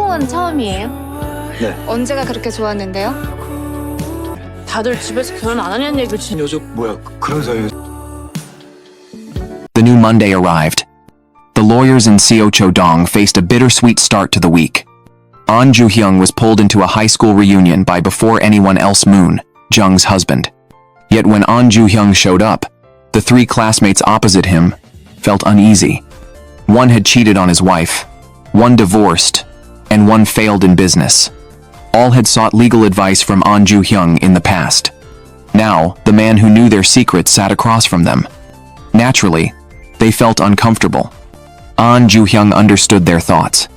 홍콩은 처음이에요? 네. 언제가 그렇게 좋았는데요? 다들 집에서 결혼 안 하냐는 얘기를 지금 녀석 뭐야 그런 사이에. The new Monday arrived. The lawyers in Seocho-dong faced a bittersweet start to the week. Ju Hyeong was pulled into a high school reunion by before anyone else Moon, Jung's husband. Yet when Ju Hyeong showed up, the three classmates opposite him felt uneasy. One had cheated on his wife, one divorced, and one failed in business. All had sought legal advice from Ju Hyeong in the past. Now, the man who knew their secrets sat across from them. Naturally, they felt uncomfortable. Ju Hyeong understood their thoughts.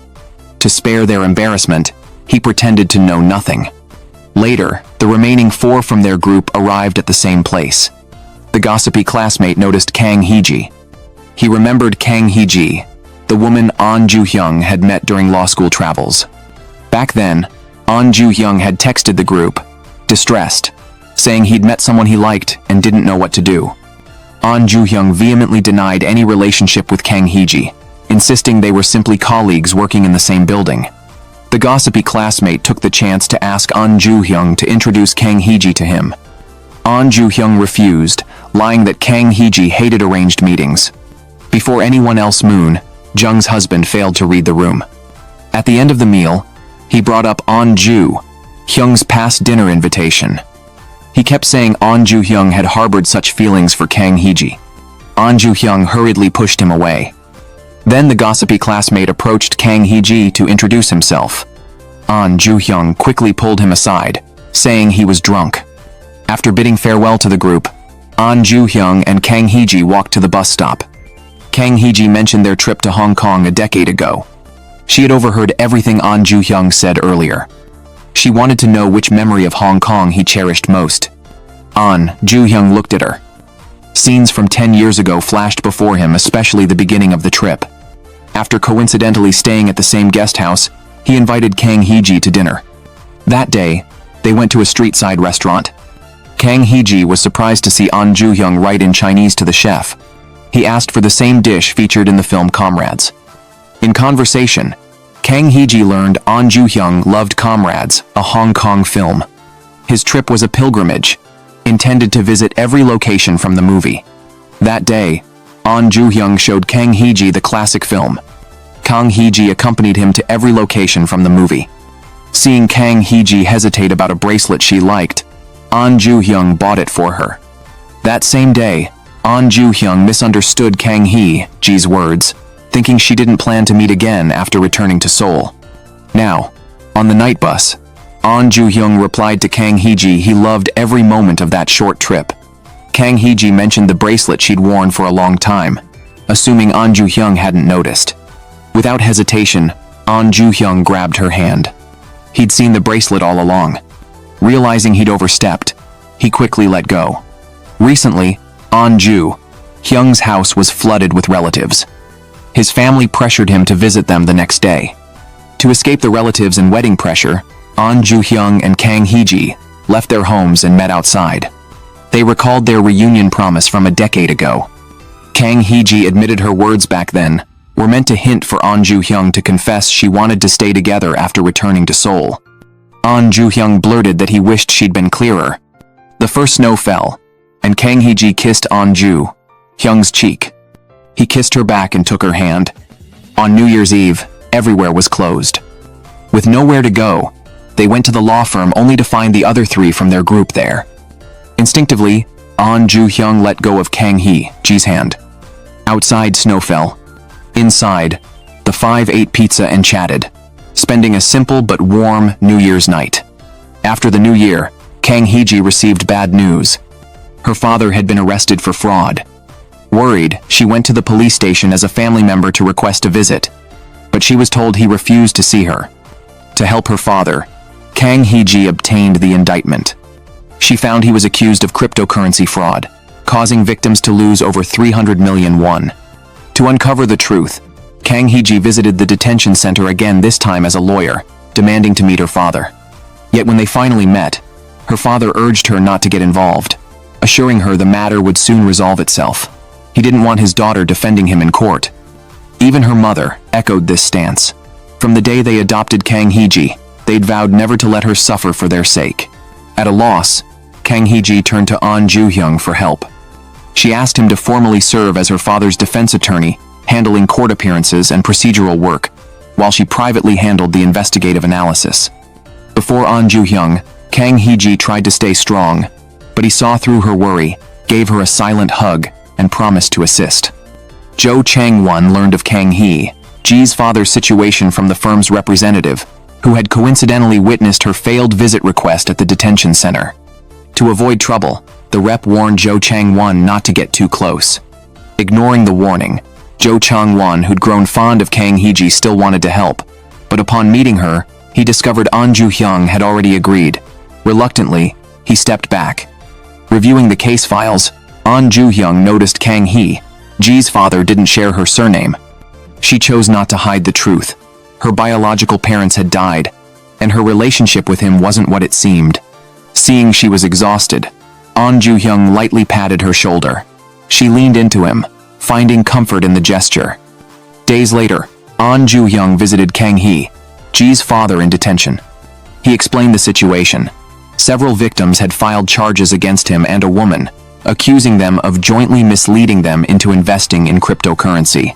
To spare their embarrassment, he pretended to know nothing. Later, the remaining four from their group arrived at the same place. The gossipy classmate noticed Kang Hee-ji. He remembered Kang Hee-ji, the woman Ju Hyeong had met during law school travels. Back then, Ju Hyeong had texted the group, distressed, saying he'd met someone he liked and didn't know what to do. Ju Hyeong vehemently denied any relationship with Kang Hee-ji, insisting they were simply colleagues working in the same building. The gossipy classmate took the chance to ask Ju Hyeong to introduce Kang Hee-ji to him. Ju Hyeong refused, lying that Kang Hee-ji hated arranged meetings. Before anyone else Moon, Jung's husband failed to read the room. At the end of the meal, he brought up Ju Hyeong's past dinner invitation. He kept saying Ju Hyeong had harbored such feelings for Kang Hee-ji. Ju Hyeong hurriedly pushed him away. Then the gossipy classmate approached Kang Hee-ji to introduce himself. Ju Hyeong quickly pulled him aside, saying he was drunk. After bidding farewell to the group, Ju Hyeong and Kang Hee-ji walked to the bus stop. Kang Hee-ji mentioned their trip to Hong Kong a decade ago. She had overheard everything Ju Hyeong said earlier. She wanted to know which memory of Hong Kong he cherished most. Ju Hyeong looked at her. Scenes from 10 years ago flashed before him, especially the beginning of the trip. After coincidentally staying at the same guest house, he invited Kang Hee-ji to dinner. That day, they went to a street-side restaurant. Kang Hee-ji was surprised to see Ju Hyeong write in Chinese to the chef. He asked for the same dish featured in the film Comrades. In conversation, Kang Hee-ji learned Ju Hyeong loved Comrades, a Hong Kong film. His trip was a pilgrimage, intended to visit every location from the movie. That day, Ju Hyeong showed Kang Hee-ji the classic film. Kang Hee-ji accompanied him to every location from the movie. Seeing Kang Hee-ji hesitate about a bracelet she liked, Ju Hyeong bought it for her. That same day, Ju Hyeong misunderstood Kang Hee-ji's words, thinking she didn't plan to meet again after returning to Seoul. Now, on the night bus, Ju Hyeong replied to Kang Hee-ji he loved every moment of that short trip. Kang Hee-ji mentioned the bracelet she'd worn for a long time, assuming Ju Hyeong hadn't noticed. Without hesitation, Ju Hyeong grabbed her hand. He'd seen the bracelet all along. Realizing he'd overstepped, he quickly let go. Recently, Ju Hyeong's house was flooded with relatives. His family pressured him to visit them the next day. To escape the relatives and wedding pressure, Ju Hyeong and Kang Hee-ji left their homes and met outside. They recalled their reunion promise from a decade ago. Kang Hee-ji admitted her words back then were meant to hint for Ju Hyeong to confess she wanted to stay together after returning to Seoul. Ju Hyeong blurted that he wished she'd been clearer. The first snow fell, and Kang Hee-ji kissed Ju Hyeong's cheek. He kissed her back and took her hand. On New Year's Eve, everywhere was closed. With nowhere to go, they went to the law firm only to find the other three from their group there. Instinctively, Ju Hyeong let go of Kang Hee-ji's hand. Outside, snow fell. Inside, the five ate pizza and chatted, spending a simple but warm New Year's night. After the new year, Kang Hee-ji received bad news. Her father had been arrested for fraud. Worried, she went to the police station as a family member to request a visit, but she was told he refused to see her. To help her father, Kang Hee-ji obtained the indictment. She found he was accused of cryptocurrency fraud, causing victims to lose over 300 million won. To uncover the truth, Kang Hee-ji visited the detention center again, this time as a lawyer, demanding to meet her father. Yet when they finally met, her father urged her not to get involved, assuring her the matter would soon resolve itself. He didn't want his daughter defending him in court. Even her mother echoed this stance. From the day they adopted Kang Hee-ji, they'd vowed never to let her suffer for their sake. At a loss, Kang Hee-ji turned to Ju Hyeong for help. She asked him to formally serve as her father's defense attorney, handling court appearances and procedural work, while she privately handled the investigative analysis. Before Ju Hyeong, Kang Hee-ji tried to stay strong, but he saw through her worry, gave her a silent hug, and promised to assist. Jo Chang-won learned of Kang Hee-ji's father's situation from the firm's representative, who had coincidentally witnessed her failed visit request at the detention center. To avoid trouble, the rep warned Jo Chang-won not to get too close. Ignoring the warning, Jo Chang-won, who'd grown fond of Kang Hee-ji, still wanted to help, but upon meeting her, he discovered Ju Hyeong had already agreed. Reluctantly, he stepped back. Reviewing the case files, Ju Hyeong noticed Kang Hee-ji's father didn't share her surname. She chose not to hide the truth. Her biological parents had died, and her relationship with him wasn't what it seemed. Seeing she was exhausted, Ju Hyeong lightly patted her shoulder. She leaned into him, finding comfort in the gesture. Days later, Ju Hyeong visited Kang Hee-ji's father in detention. He explained the situation. Several victims had filed charges against him and a woman, accusing them of jointly misleading them into investing in cryptocurrency.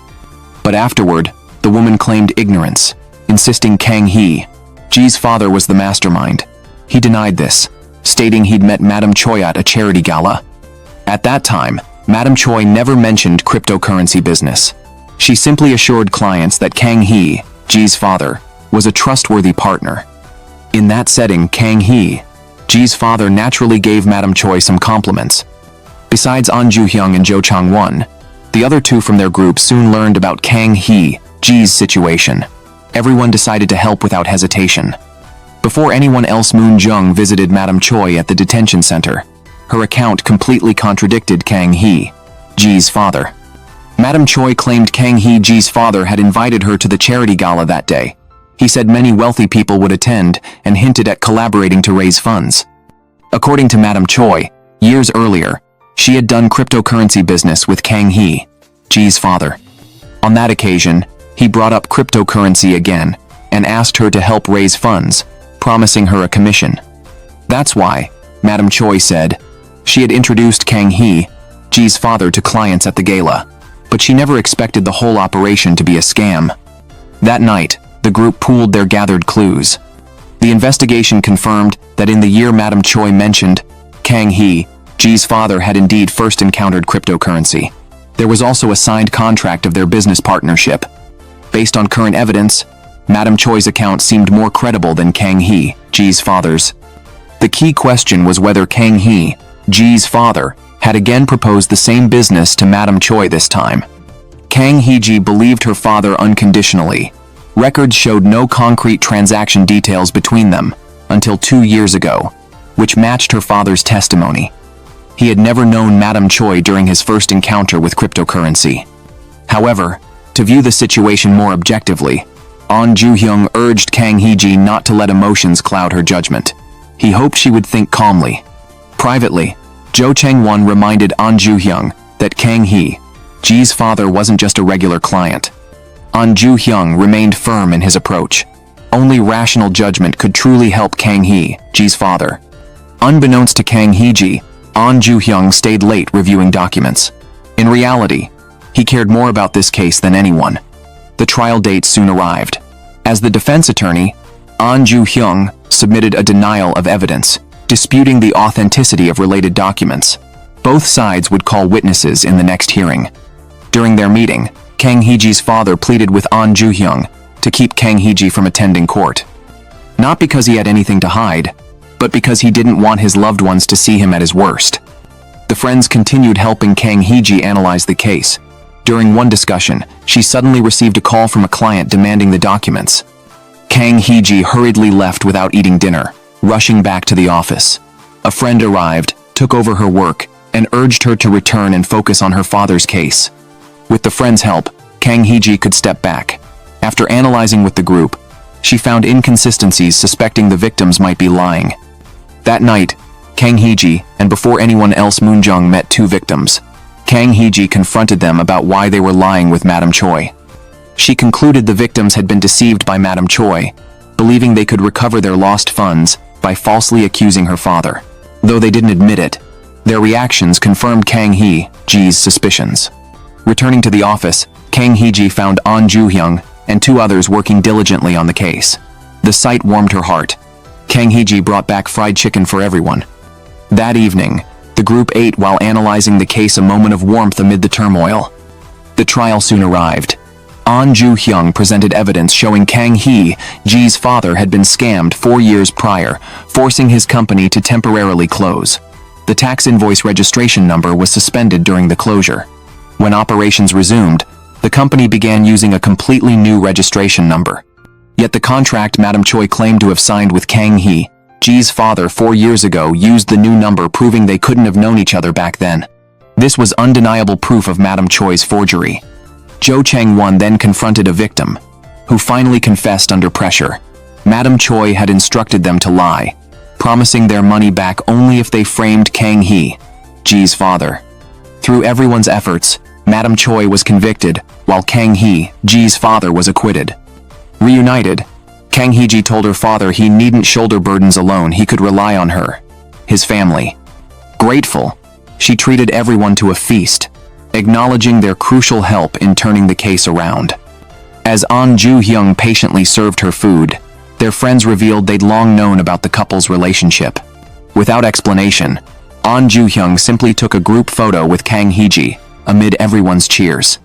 But afterward, the woman claimed ignorance, insisting Kang Hee-ji's father was the mastermind. He denied this, stating he'd met Madam Choi at a charity gala. At that time, Madam Choi never mentioned cryptocurrency business. She simply assured clients that Kang Hee-ji's father was a trustworthy partner. In that setting, Kang Hee-ji's father naturally gave Madam Choi some compliments. Besides Ju Hyeong and Jo Chang-won, the other two from their group soon learned about Kang Hee-ji's situation. Everyone decided to help without hesitation. Before anyone else, Moon Jung visited Madam Choi at the detention center. Her account completely contradicted Kang Hee-ji's father. Madam Choi claimed Kang Hee-ji's father had invited her to the charity gala that day. He said many wealthy people would attend and hinted at collaborating to raise funds. According to Madam Choi, years earlier, she had done cryptocurrency business with Kang Hee-ji's father. On that occasion, he brought up cryptocurrency again and asked her to help raise funds, promising her a commission. That's why, Madam Choi said, she had introduced Kang Hee-ji's father to clients at the gala, but she never expected the whole operation to be a scam. That night, the group pooled their gathered clues. The investigation confirmed that in the year Madam Choi mentioned, Kang Hee-ji's father had indeed first encountered cryptocurrency. There was also a signed contract of their business partnership. Based on current evidence, Madam Choi's account seemed more credible than Kang Hee-ji's father's. The key question was whether Kang Hee-ji's father had again proposed the same business to Madam Choi this time. Kang Hee-ji believed her father unconditionally. Records showed no concrete transaction details between them until 2 years ago, which matched her father's testimony. He had never known Madam Choi during his first encounter with cryptocurrency. However, to view the situation more objectively, Ju Hyeong urged Kang Hee-ji not to let emotions cloud her judgment. He hoped she would think calmly. Privately, Jo Chang-won reminded Ju Hyeong that Kang Hee-ji's father wasn't just a regular client. Ju Hyeong remained firm in his approach. Only rational judgment could truly help Kang Hee-ji's father. Unbeknownst to Kang Hee-ji, Ju Hyeong stayed late reviewing documents. In reality, he cared more about this case than anyone. The trial date soon arrived. As the defense attorney, Ju Hyeong submitted a denial of evidence, disputing the authenticity of related documents. Both sides would call witnesses in the next hearing. During their meeting, Kang Hee-ji's father pleaded with Ju Hyeong to keep Kang Hee-ji from attending court. Not because he had anything to hide, but because he didn't want his loved ones to see him at his worst. The friends continued helping Kang Hee-ji analyze the case. During one discussion, she suddenly received a call from a client demanding the documents. Kang Hee-ji hurriedly left without eating dinner, rushing back to the office. A friend arrived, took over her work, and urged her to return and focus on her father's case. With the friend's help, Kang Hee-ji could step back. After analyzing with the group, she found inconsistencies, suspecting the victims might be lying. That night, Kang Hee-ji, and before anyone else, Moon Jung met two victims. Kang Hee-ji confronted them about why they were lying with Madam Choi. She concluded the victims had been deceived by Madam Choi, believing they could recover their lost funds by falsely accusing her father. Though they didn't admit it, their reactions confirmed Kang Hee-ji's suspicions. Returning to the office, Kang Hee-ji found Ju Hyeong and 2 others working diligently on the case. The sight warmed her heart. Kang Hee-ji brought back fried chicken for everyone. That evening, the group ate while analyzing the case, a moment of warmth amid the turmoil. The trial soon arrived. Ju Hyeong presented evidence showing Kang Hee-ji's father had been scammed 4 years prior, forcing his company to temporarily close. The tax invoice registration number was suspended during the closure. When operations resumed, the company began using a completely new registration number. Yet the contract Madam Choi claimed to have signed with Kang Hee-ji's father 4 years ago used the new number, proving they couldn't have known each other back then. This was undeniable proof of Madam Choi's forgery. Jo Chang-won then confronted a victim, who finally confessed under pressure. Madam Choi had instructed them to lie, promising their money back only if they framed Kang Hee-ji's father. Through everyone's efforts, Madam Choi was convicted, while Kang Hee-ji's father was acquitted. Reunited, Kang Hee-ji told her father he needn't shoulder burdens alone, he could rely on her, his family. Grateful, she treated everyone to a feast, acknowledging their crucial help in turning the case around. As Ju Hyeong patiently served her food, their friends revealed they'd long known about the couple's relationship. Without explanation, Ju Hyeong simply took a group photo with Kang Hee-ji amid everyone's cheers.